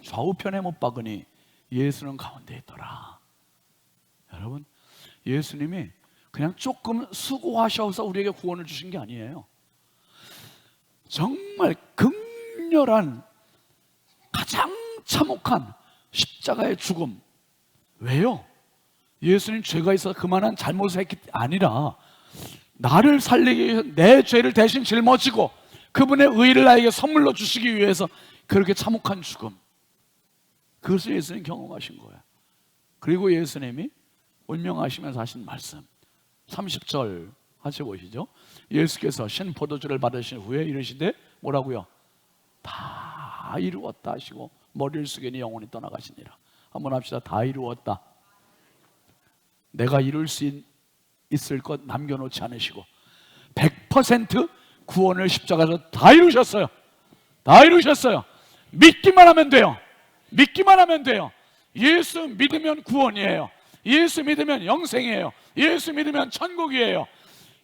좌우편에 못 박으니 예수는 가운데 있더라. 여러분, 예수님이 그냥 조금 수고하셔서 우리에게 구원을 주신 게 아니에요. 정말 극렬한 가장 참혹한 십자가의 죽음. 왜요? 예수님 죄가 있어서 그만한 잘못을 했기 아니라 나를 살리기 위해서 내 죄를 대신 짊어지고 그분의 의를 나에게 선물로 주시기 위해서 그렇게 참혹한 죽음, 그것을 예수님 경험하신 거예요. 그리고 예수님이 운명하시면서 하신 말씀 30절 같이 보시죠. 예수께서 신 포도주를 받으신 후에 이르시되 뭐라고요? 다 이루었다 하시고 머리를 숙이니 영혼이 떠나가시니라. 한번 합시다. 다 이루었다. 내가 이룰 수 있을 것 남겨놓지 않으시고 100% 구원을 십자가에서 다 이루셨어요. 다 이루셨어요. 믿기만 하면 돼요. 믿기만 하면 돼요. 예수 믿으면 구원이에요. 예수 믿으면 영생이에요. 예수 믿으면 천국이에요.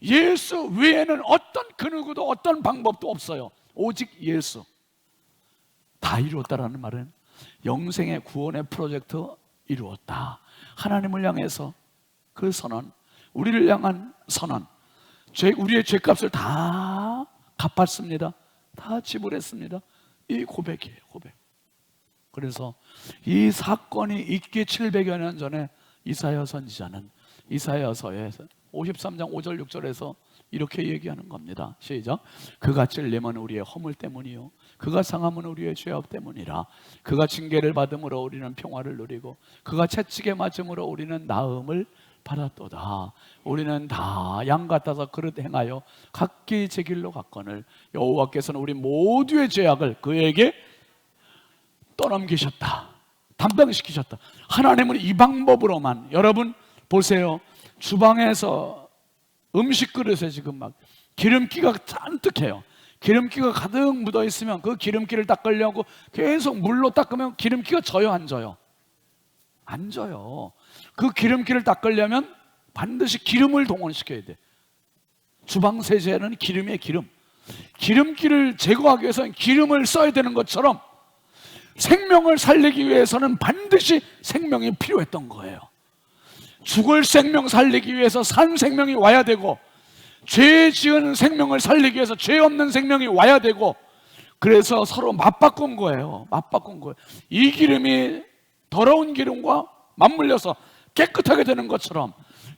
예수 외에는 어떤 그 누구도 어떤 방법도 없어요. 오직 예수. 다 이루었다라는 말은 영생의 구원의 프로젝트 이루었다. 하나님을 향해서 그 선언, 우리를 향한 선언, 우리의 죄값을 다 갚았습니다. 다 지불했습니다. 이 고백이에요. 고백. 그래서 이 사건이 있기 700여 년 전에 이사야 선지자는 이사야서에 53장 5절 6절에서 이렇게 얘기하는 겁니다. 시작. 그가 찔림은 우리의 허물 때문이요 그가 상함은 우리의 죄악 때문이라. 그가 징계를 받음으로 우리는 평화를 누리고 그가 채찍에 맞음으로 우리는 나음을 받았도다. 우리는 다 양 같아서 그릇 행하여 각기 제 길로 갔거늘 여호와께서는 우리 모두의 죄악을 그에게 떠넘기셨다. 담당시키셨다. 하나님은 이 방법으로만, 여러분 보세요. 주방에서 음식 그릇에 지금 막 기름기가 잔뜩해요. 기름기가 가득 묻어 있으면 그 기름기를 닦으려고 계속 물로 닦으면 기름기가 져요, 안 져요? 안 져요. 그 기름기를 닦으려면 반드시 기름을 동원시켜야 돼. 주방 세제는 기름이에요. 기름. 기름기를 제거하기 위해서는 기름을 써야 되는 것처럼 생명을 살리기 위해서는 반드시 생명이 필요했던 거예요. 죽을 생명 살리기 위해서 산 생명이 와야 되고 죄 지은 생명을 살리기 위해서 죄 없는 생명이 와야 되고, 그래서 서로 맞바꾼 거예요. 맞바꾼 거예요. 이 기름이 더러운 기름과 맞물려서 깨끗하게 되는 것처럼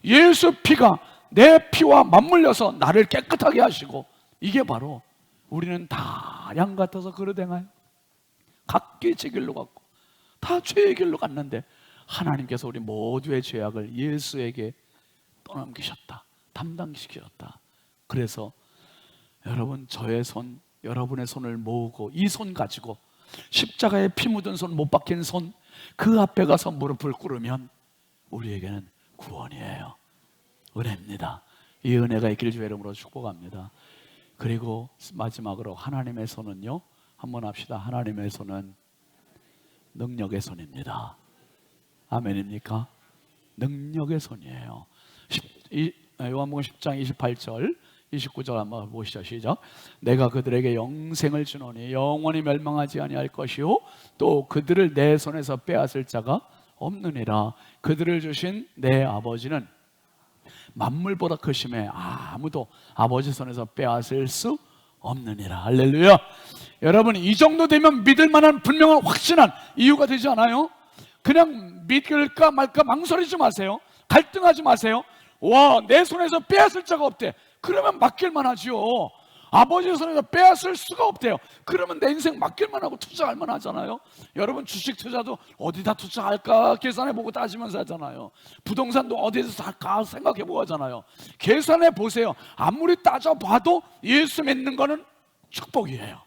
예수 피가 내 피와 맞물려서 나를 깨끗하게 하시고, 이게 바로 우리는 다 양 같아서 그릇 행하여 각기 제 길로 갔고 다 죄의 길로 갔는데 하나님께서 우리 모두의 죄악을 예수에게 떠넘기셨다. 담당시키셨다. 그래서 여러분, 저의 손, 여러분의 손을 모으고 이 손 가지고 십자가에 피 묻은 손, 못 박힌 손, 그 앞에 가서 무릎을 꿇으면 우리에게는 구원이에요. 은혜입니다. 이 은혜가 있길 주의 이름으로 축복합니다. 그리고 마지막으로 하나님의 손은요, 한번 합시다. 하나님의 손은 능력의 손입니다. 아멘입니까? 능력의 손이에요. 요한복음 10장 28절 29절 한번 보시죠. 시작. 내가 그들에게 영생을 주노니 영원히 멸망하지 아니할 것이요 또 그들을 내 손에서 빼앗을 자가 없느니라. 그들을 주신 내 아버지는 만물보다 크심에 아무도 아버지 손에서 빼앗을 수 없느니라. 할렐루야. 여러분, 이 정도 되면 믿을 만한 분명한 확신한 이유가 되지 않아요? 그냥 믿을까 말까 망설이지 마세요. 갈등하지 마세요. 와, 내 손에서 빼앗을 자가 없대. 그러면 맡길만 하지요. 아버지 손에서 빼앗을 수가 없대요. 그러면 내 인생 맡길만 하고 투자할 만 하잖아요. 여러분, 주식 투자도 어디다 투자할까 계산해보고 따지면서 하잖아요. 부동산도 어디에서 살까 생각해보고 하잖아요. 계산해 보세요. 아무리 따져봐도 예수 믿는 거는 축복이에요.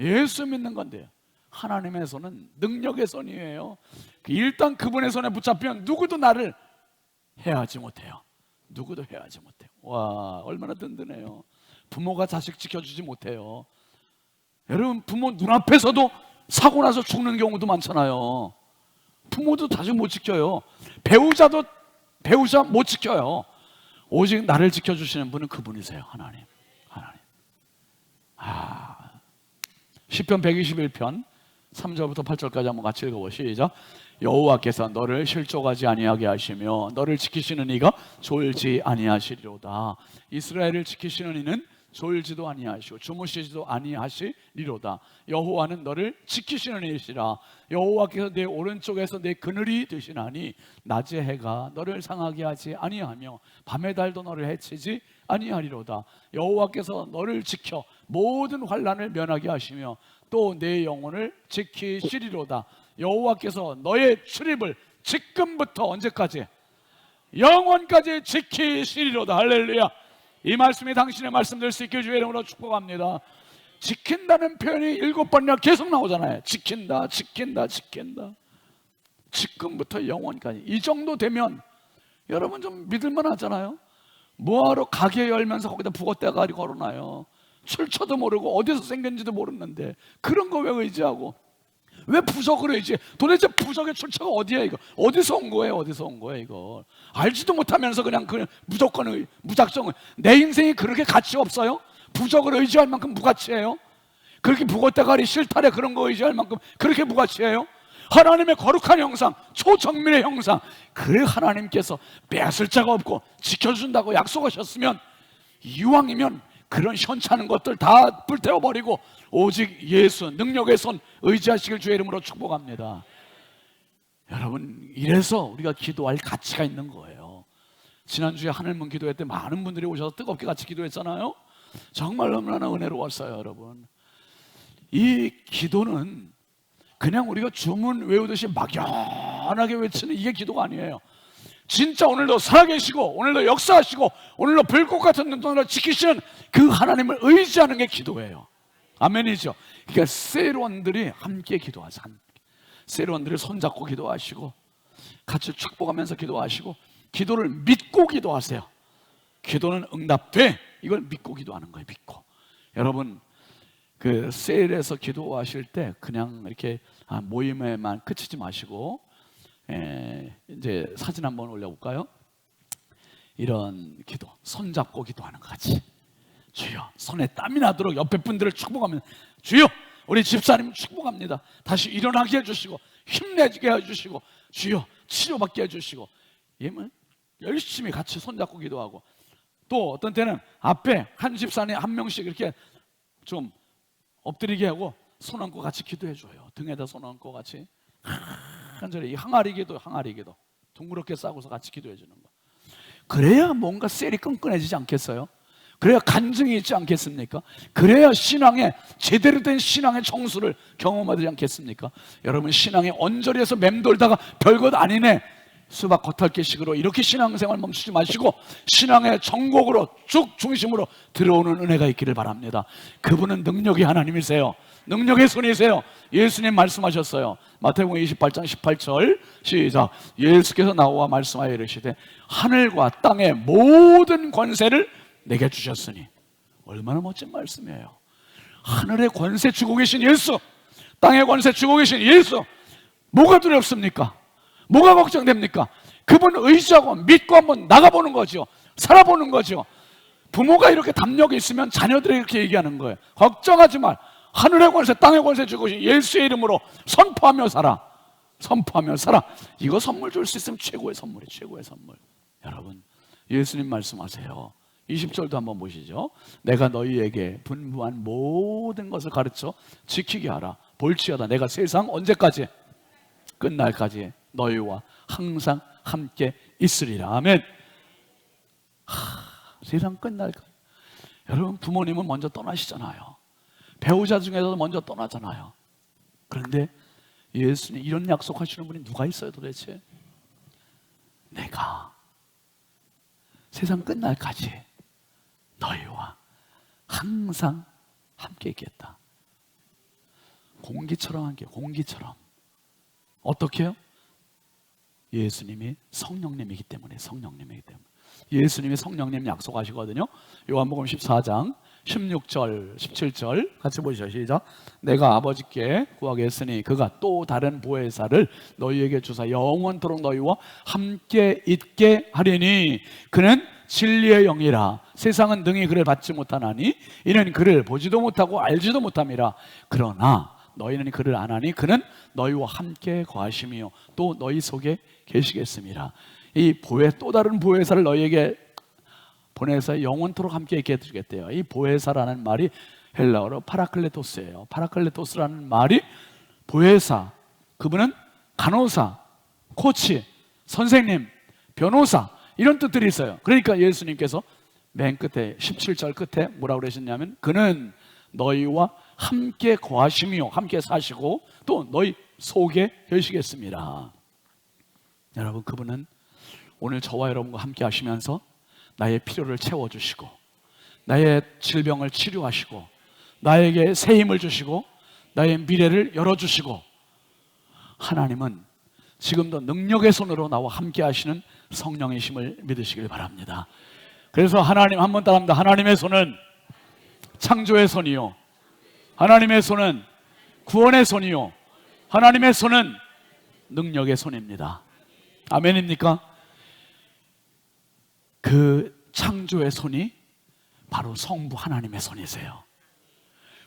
예수 믿는 건데요. 하나님의 손은 능력의 손이에요. 일단 그분의 손에 붙잡히면 누구도 나를 해하지 못해요. 누구도 해하지 못해요. 와, 얼마나 든든해요. 부모가 자식 지켜주지 못해요. 여러분, 부모 눈앞에서도 사고 나서 죽는 경우도 많잖아요. 부모도 자식 못 지켜요. 배우자도 배우자 못 지켜요. 오직 나를 지켜주시는 분은 그분이세요. 하나님. 시편 121편 3절부터 8절까지 한번 같이 읽어보시죠. 시작. 여호와께서 너를 실족하지 아니하게 하시며 너를 지키시는 이가 졸지 아니하시리로다. 이스라엘을 지키시는 이는 졸지도 아니하시고 주무시지도 아니하시리로다. 여호와는 너를 지키시는 이시라. 여호와께서 내 오른쪽에서 내 그늘이 되시나니 낮의 해가 너를 상하게 하지 아니하며 밤의 달도 너를 해치지 아니하리로다. 여호와께서 너를 지켜 모든 환난을 면하게 하시며 또 내 영혼을 지키시리로다. 여호와께서 너의 출입을 지금부터 언제까지? 영원까지 지키시리로다. 할렐루야. 이 말씀이 당신의 말씀 될 수 있게 주의 이름으로 축복합니다. 지킨다는 표현이 7번이나 계속 나오잖아요. 지킨다, 지킨다, 지킨다. 지금부터 영원까지. 이 정도 되면 여러분 좀 믿을만 하잖아요. 뭐하러 가게 열면서 거기다 북어대가리 걸어놔요. 출처도 모르고 어디서 생겼는지도 모르는데 그런 거 왜 의지하고, 왜 부적을 의지해? 도대체 부적의 출처가 어디야? 이거 어디서 온 거예요? 어디서 온 거예요? 이거 알지도 못하면서 그냥 무조건 무작정. 내 인생이 그렇게 가치 없어요? 부적을 의지할 만큼 무가치해요? 그렇게 북어대가리 실타래 그런 거 의지할 만큼 그렇게 무가치해요? 하나님의 거룩한 형상, 초정밀의 형상, 그 하나님께서 빼앗을 자가 없고 지켜준다고 약속하셨으면 이왕이면 그런 현찮은 것들 다 불태워버리고 오직 예수 능력의 손 의지하시길 주의 이름으로 축복합니다. 여러분, 이래서 우리가 기도할 가치가 있는 거예요. 지난주에 하늘문 기도회 때 많은 분들이 오셔서 뜨겁게 같이 기도했잖아요. 정말 너무나 은혜로웠어요. 여러분, 이 기도는 그냥 우리가 주문 외우듯이 막연하게 외치는 이게 기도가 아니에요. 진짜 오늘도 살아계시고 오늘도 역사하시고 오늘도 불꽃 같은 눈동자로 지키시는 그 하나님을 의지하는 게 기도예요. 아멘이죠. 그러니까 세론들이 함께 기도하자. 세론들이 손잡고 기도하시고 같이 축복하면서 기도하시고 기도를 믿고 기도하세요. 기도는 응답돼. 이걸 믿고 기도하는 거예요. 믿고. 여러분, 그 셀에서 기도하실 때 그냥 이렇게 모임에만 그치지 마시고 이제 사진 한번 올려볼까요? 이런 기도, 손잡고 기도하는 것 같이. 주여, 손에 땀이 나도록 옆에 분들을 축복하면, 주여 우리 집사님 축복합니다. 다시 일어나게 해주시고 힘내게 해주시고 주여 치료받게 해주시고, 열심히 같이 손잡고 기도하고, 또 어떤 때는 앞에 한 집사님 한 명씩 이렇게 좀 엎드리게 하고 손 얹고 같이 기도해줘요. 등에다 손 얹고 같이 간절히. 이 항아리 기도 둥그렇게 싸고서 같이 기도해주는 거. 그래야 뭔가 셀이 끈끈해지지 않겠어요? 그래야 간증이 있지 않겠습니까? 그래야 신앙의 제대로 된 신앙의 정수를 경험하지 않겠습니까? 여러분, 신앙의 언저리에서 맴돌다가 별것 아니네 수박 겉핥기식으로 이렇게 신앙생활 멈추지 마시고 신앙의 정곡으로 쭉 중심으로 들어오는 은혜가 있기를 바랍니다. 그분은 능력의 하나님이세요. 능력의 손이세요. 예수님 말씀하셨어요. 마태복음 28장 18절 시작. 예수께서 나와 말씀하여 이르시되 하늘과 땅의 모든 권세를 내게 주셨으니. 얼마나 멋진 말씀이에요. 하늘의 권세 주고 계신 예수, 땅의 권세 주고 계신 예수, 뭐가 두렵습니까? 뭐가 걱정됩니까? 그분 의지하고 믿고 한번 나가보는 거죠. 살아보는 거죠. 부모가 이렇게 담력이 있으면 자녀들이 이렇게 얘기하는 거예요. 걱정하지 말. 하늘의 권세 땅의 권세 주고 계신 예수의 이름으로 선포하며 살아. 선포하며 살아. 이거 선물 줄 수 있으면 최고의 선물이 최고의 선물. 여러분, 예수님 말씀하세요. 20절도 한번 보시죠. 내가 너희에게 분부한 모든 것을 가르쳐 지키게 하라. 볼지어다 내가 세상 언제까지? 끝날까지 너희와 항상 함께 있으리라. 아멘. 세상 끝날까지. 여러분, 부모님은 먼저 떠나시잖아요. 배우자 중에서도 먼저 떠나잖아요. 그런데 예수님 이런 약속하시는 분이 누가 있어요 도대체? 내가 세상 끝날까지 너희와 항상 함께 있겠다. 공기처럼 함께, 공기처럼. 어떻게 해요? 예수님이 성령님이기 때문에. 성령님이기 때문에. 예수님이 성령님 약속하시거든요. 요한복음 14장 16절, 17절 같이 보시죠. 시작. 내가 아버지께 구하겠으니 그가 또 다른 보혜사를 너희에게 주사 영원토록 너희와 함께 있게 하리니 그는 진리의 영이라. 세상은 능히 그를 받지 못하나니 이는 그를 보지도 못하고 알지도 못함이라. 그러나 너희는 그를 아나니 그는 너희와 함께 거하시며 또 너희 속에 계시겠습니다. 이 또 다른 보혜사를 너희에게 보내서 영원토록 함께 있게 해주겠대요. 이 보혜사라는 말이 헬라어로 파라클레토스예요. 파라클레토스라는 말이 보혜사, 그분은 간호사, 코치, 선생님, 변호사 이런 뜻들이 있어요. 그러니까 예수님께서 맨 끝에 17절 끝에 뭐라고 그러셨냐면 그는 너희와 함께 거하시며 함께 사시고 또 너희 속에 계시겠습니다. 여러분, 그분은 오늘 저와 여러분과 함께 하시면서 나의 필요를 채워주시고 나의 질병을 치료하시고 나에게 새 힘을 주시고 나의 미래를 열어주시고, 하나님은 지금도 능력의 손으로 나와 함께 하시는 성령이심을 믿으시길 바랍니다. 그래서 하나님 한번 따라합니다. 하나님의 손은 창조의 손이요, 하나님의 손은 구원의 손이요, 하나님의 손은 능력의 손입니다. 아멘입니까? 그 창조의 손이 바로 성부 하나님의 손이세요.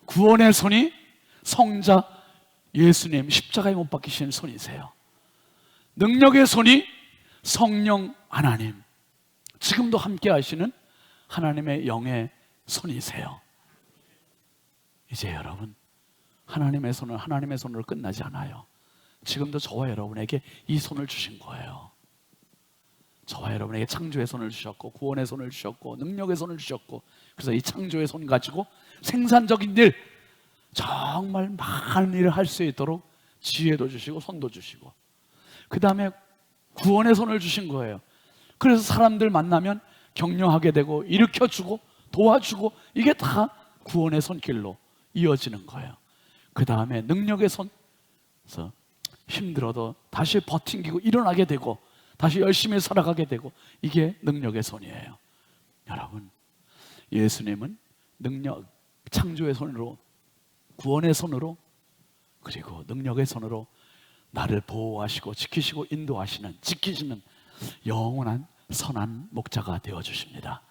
구원의 손이 성자 예수님 십자가에 못 박히신 손이세요. 능력의 손이 성령 하나님, 지금도 함께 하시는 하나님의 영의 손이세요. 이제 여러분, 하나님의 손은 하나님의 손으로 끝나지 않아요. 지금도 저와 여러분에게 이 손을 주신 거예요. 저와 여러분에게 창조의 손을 주셨고 구원의 손을 주셨고 능력의 손을 주셨고, 그래서 이 창조의 손 가지고 생산적인 일, 정말 많은 일을 할 수 있도록 지혜도 주시고 손도 주시고, 그 다음에 구원의 손을 주신 거예요. 그래서 사람들 만나면 격려하게 되고 일으켜주고 도와주고, 이게 다 구원의 손길로 이어지는 거예요. 그 다음에 능력의 손, 그래서 힘들어도 다시 버팅기고 일어나게 되고 다시 열심히 살아가게 되고, 이게 능력의 손이에요. 여러분, 예수님은 능력, 창조의 손으로, 구원의 손으로, 그리고 능력의 손으로 나를 보호하시고 지키시고 인도하시는, 지키시는 영원한 선한 목자가 되어주십니다.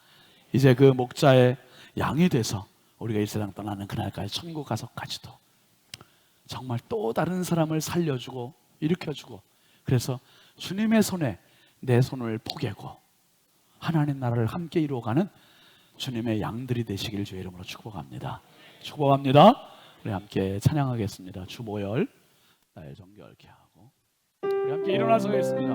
이제 그 목자의 양이 돼서 우리가 이 세상 떠나는 그날까지 천국 가서까지도 정말 또 다른 사람을 살려주고 일으켜주고, 그래서 주님의 손에 내 손을 포개고 하나님 나라를 함께 이루어가는 주님의 양들이 되시길 주의 이름으로 축복합니다. 축복합니다. 우리 함께 찬양하겠습니다. 주보혈 나의 정결케 하고, 우리 함께 일어나서 하겠습니다.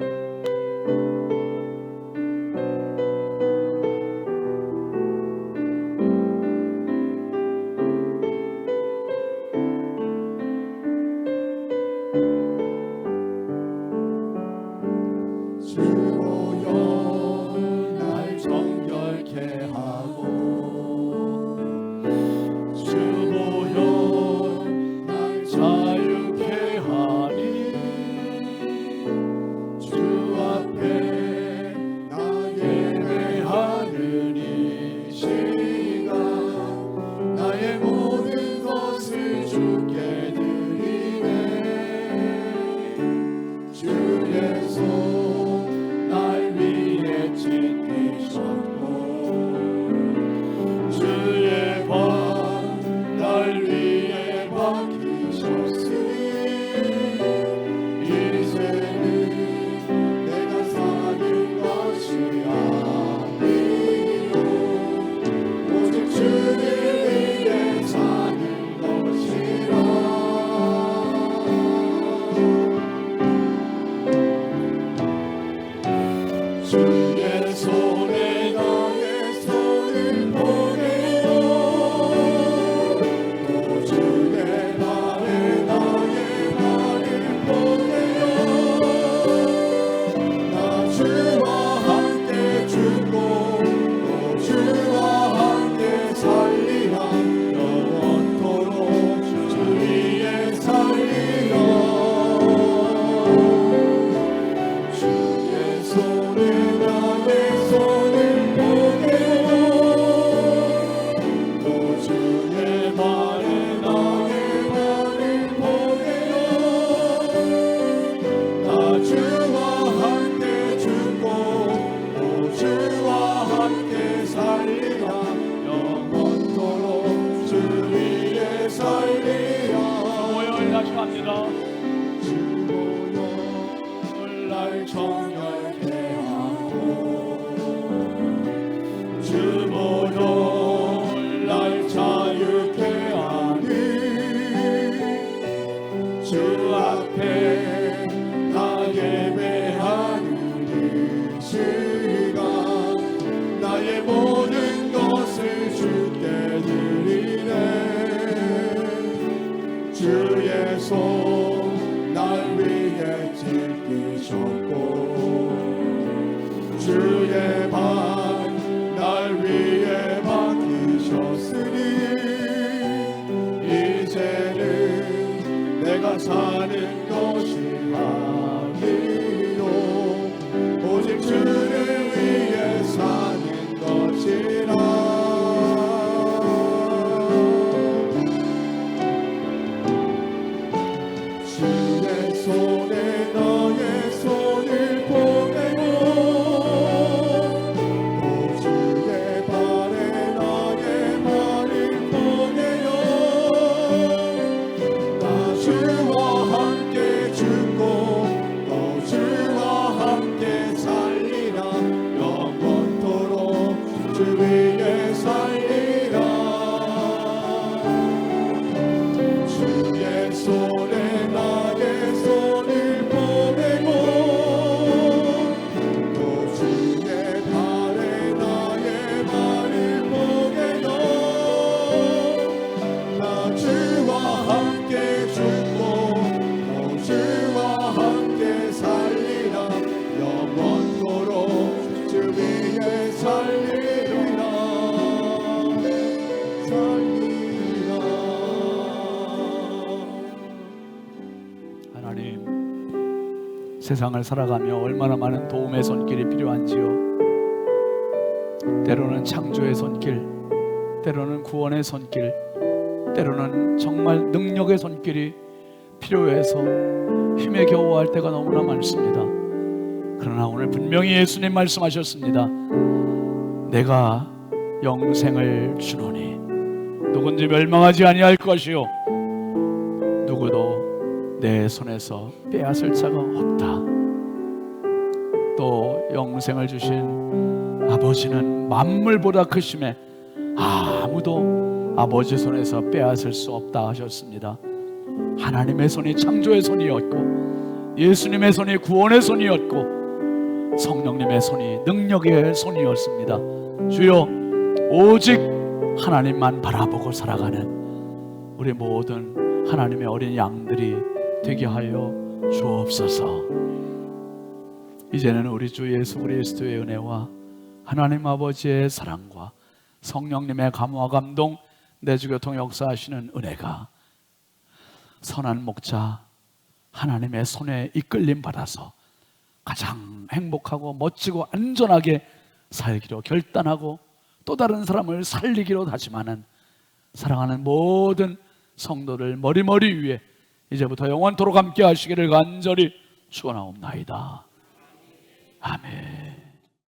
자유케 하니 주 앞에 주보혈 날 정결케 하고 주보혈 날 자유케 하니 주 앞에 나 예배하는 이 시간 나의 모든 것을 주께 드리네 주의 손 날 위해 지키셨고 주의 발 날 위해 맡기셨으니 이제는 내가 사는 것이 아니요 오직 주를 위해 사는 것이라 주의 손에 너의 손을 보내고 또 주의 발에 나의 발을 보내요 나 주와 함께 죽고 또 주와 함께 살리라 영원토록 주 위에 살리라 주의 손에 나의 손을 보내고 또 주의 발에 나의 발을 보내요 나 주와 함께 죽고 또 주와 함께 살리라 영원토록 주 위에 살리라 하나님, 세상을 살아가며 얼마나 많은 도움의 손길이 필요한지요. 때로는 창조의 손길, 때로는 구원의 손길, 때로는 정말 능력의 손길이 필요해서 힘에 겨워할 때가 너무나 많습니다. 그러나 오늘 분명히 예수님 말씀하셨습니다. 내가 영생을 주노니 누군지 멸망하지 아니할 것이요 누구도 내 손에서 빼앗을 자가 없다. 또 영생을 주신 아버지는 만물보다 크심에 아무도 아버지 손에서 빼앗을 수 없다 하셨습니다. 하나님의 손이 창조의 손이었고 예수님의 손이 구원의 손이었고 성령님의 손이 능력의 손이었습니다. 주여, 오직 하나님만 바라보고 살아가는 우리 모든 하나님의 어린 양들이 되게 하여 주옵소서. 이제는 우리 주 예수 그리스도의 은혜와 하나님 아버지의 사랑과 성령님의 감화 감동 내주교통 역사하시는 은혜가 선한 목자 하나님의 손에 이끌림 받아서 가장 행복하고 멋지고 안전하게 살기로 결단하고 또 다른 사람을 살리기로 다짐하는 사랑하는 모든 성도들 머리머리 위에 이제부터 영원토록 함께 하시기를 간절히 축원하옵나이다. 아멘.